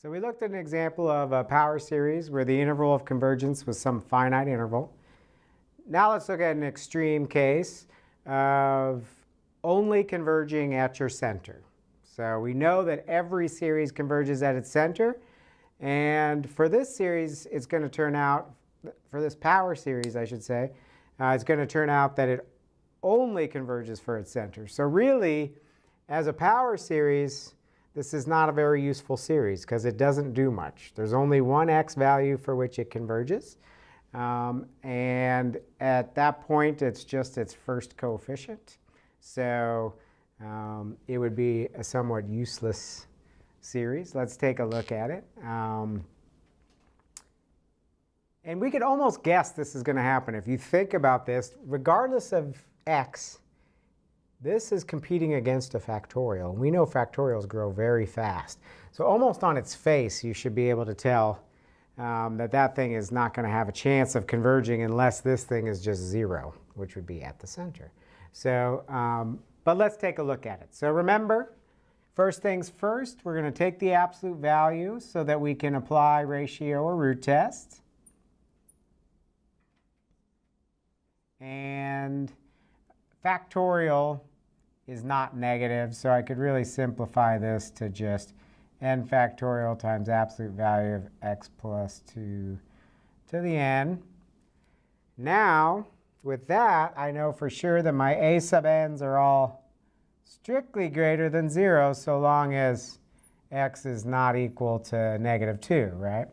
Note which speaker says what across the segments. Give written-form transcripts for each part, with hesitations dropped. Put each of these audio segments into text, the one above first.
Speaker 1: So we looked at an example of a power series where the interval of convergence was some finite interval. Now let's look at an extreme case of only converging at your center. So we know that every series converges at its center. And for this series, it's going to turn out, for this power series, I should say, it's going to turn out that it only converges for its center. So really, as a power series, this is not a very useful series because it doesn't do much. There's only one x value for which it converges. And at that point, it's just its first coefficient. So it would be a somewhat useless series. Let's take a look at it. And we could almost guess this is going to happen. If you think about this, regardless of x, this is competing against a factorial. We know factorials grow very fast. So almost on its face, you should be able to tell that that thing is not going to have a chance of converging unless this thing is just 0, which would be at the center. So, but let's take a look at it. So remember, first things first, we're going to take the absolute value so that we can apply ratio or root test. And factorial is not negative, so I could really simplify this to just n factorial times absolute value of x plus 2 to the n. Now, with that, I know for sure that my a sub n's are all strictly greater than 0 so long as x is not equal to negative 2, right?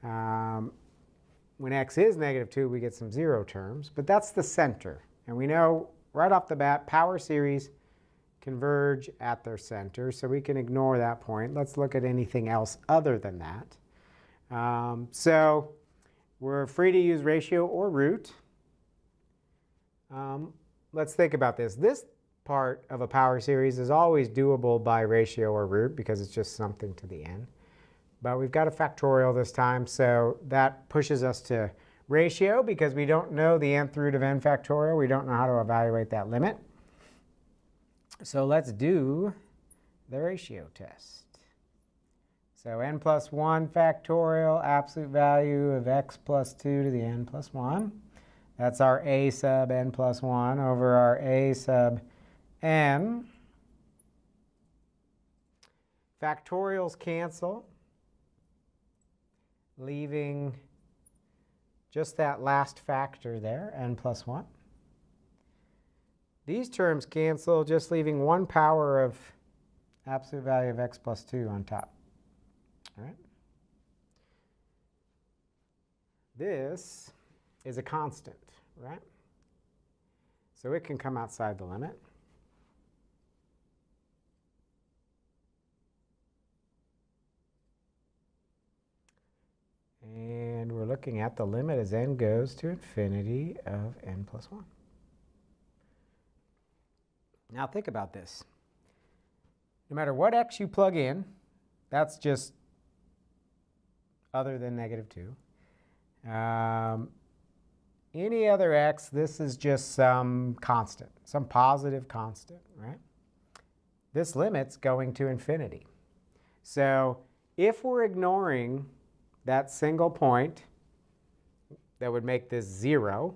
Speaker 1: When x is negative 2, we get some 0 terms, but that's the center. And we know right off the bat, power series converge at their center, so we can ignore that point. Let's look at anything else other than that. So we're free to use ratio or root. Let's think about this. This part of a power series is always doable by ratio or root because it's just something to the n. But we've got a factorial this time, so that pushes us to ratio because we don't know the nth root of n factorial. We don't know how to evaluate that limit. So let's do the ratio test. So n plus 1 factorial, absolute value of x plus 2 to the n plus 1. That's our a sub n plus 1 over our a sub n. Factorials cancel, leaving just that last factor there, n plus 1. These terms cancel, just leaving 1 power of absolute value of x plus 2 on top. All right? This is a constant, right? So it can come outside the limit. And we're looking at the limit as n goes to infinity of n plus 1. Now think about this. No matter what x you plug in, that's just other than negative 2. Any other x, this is just some constant, some positive constant, right? This limit's going to infinity. So if we're ignoring that single point that would make this 0,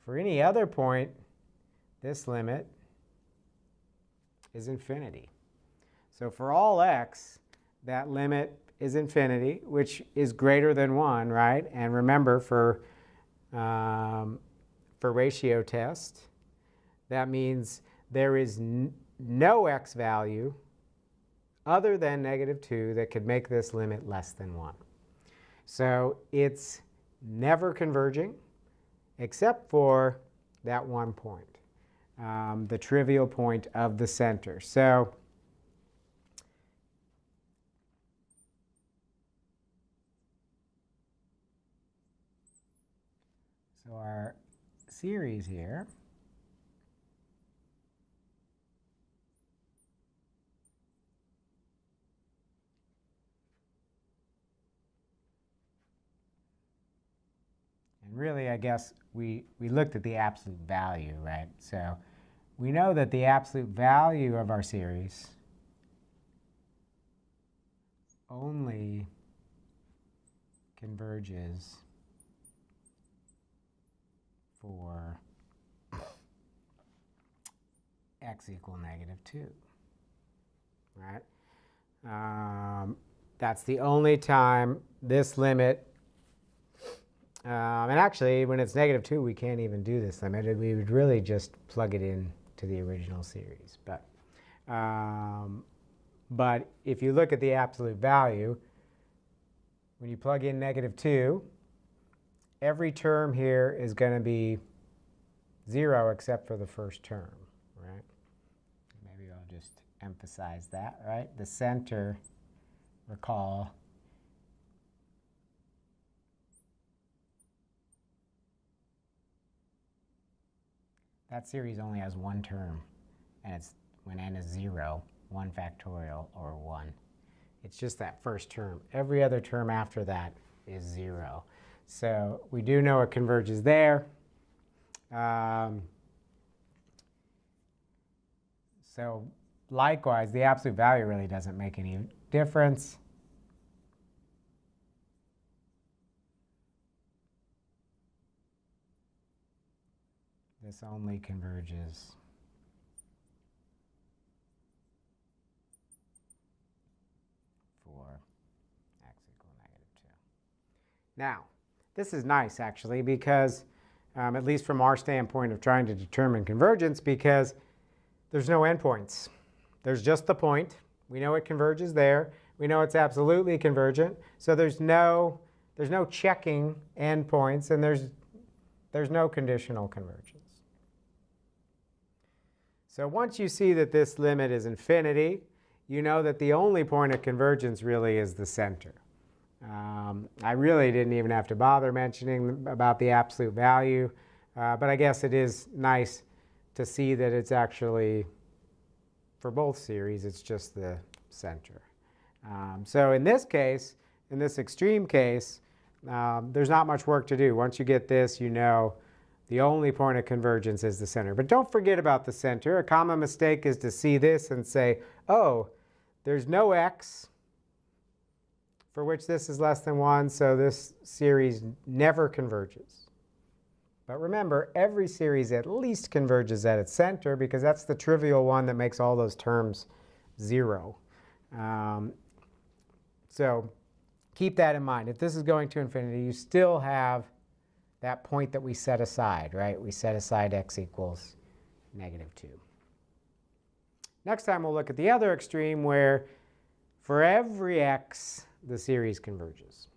Speaker 1: for any other point, this limit is infinity. So for all x, that limit is infinity, which is greater than 1, right? And remember, for ratio test, that means there is no x value other than negative 2 that could make this limit less than 1. So it's never converging except for that one point, the trivial point of the center. So our series here and really, I guess we looked at the absolute value, right? So we know that the absolute value of our series only converges for x equal -2, right? That's the only time this limit, and actually when it's -2, we can't even do this limit. We would really just plug it in to the original series. But if you look at the absolute value, when you plug in -2, every term here is going to be 0 except for the first term, right? Maybe I'll just emphasize that, right? The center, recall, that series only has one term, and it's when n is 0, 1 factorial or 1. It's just that first term. Every other term after that is 0. So we do know it converges there. So likewise, the absolute value really doesn't make any difference. This only converges for x equal -2. Now, this is nice, actually, because, at least from our standpoint of trying to determine convergence, because there's no endpoints. There's just the point. We know it converges there. We know it's absolutely convergent. So there's no checking endpoints, and there's no conditional convergence. So once you see that this limit is infinity, you know that the only point of convergence really is the center. I really didn't even have to bother mentioning about the absolute value, but I guess it is nice to see that it's actually, for both series, it's just the center. So in this case, in this extreme case, there's not much work to do. Once you get this, you know the only point of convergence is the center. But don't forget about the center. A common mistake is to see this and say, oh, there's no x for which this is less than 1, so this series never converges. But remember, every series at least converges at its center, because that's the trivial one that makes all those terms 0. So keep that in mind. If this is going to infinity, you still have that point that we set aside, right? We set aside x equals -2. Next time we'll look at the other extreme where for every x, the series converges.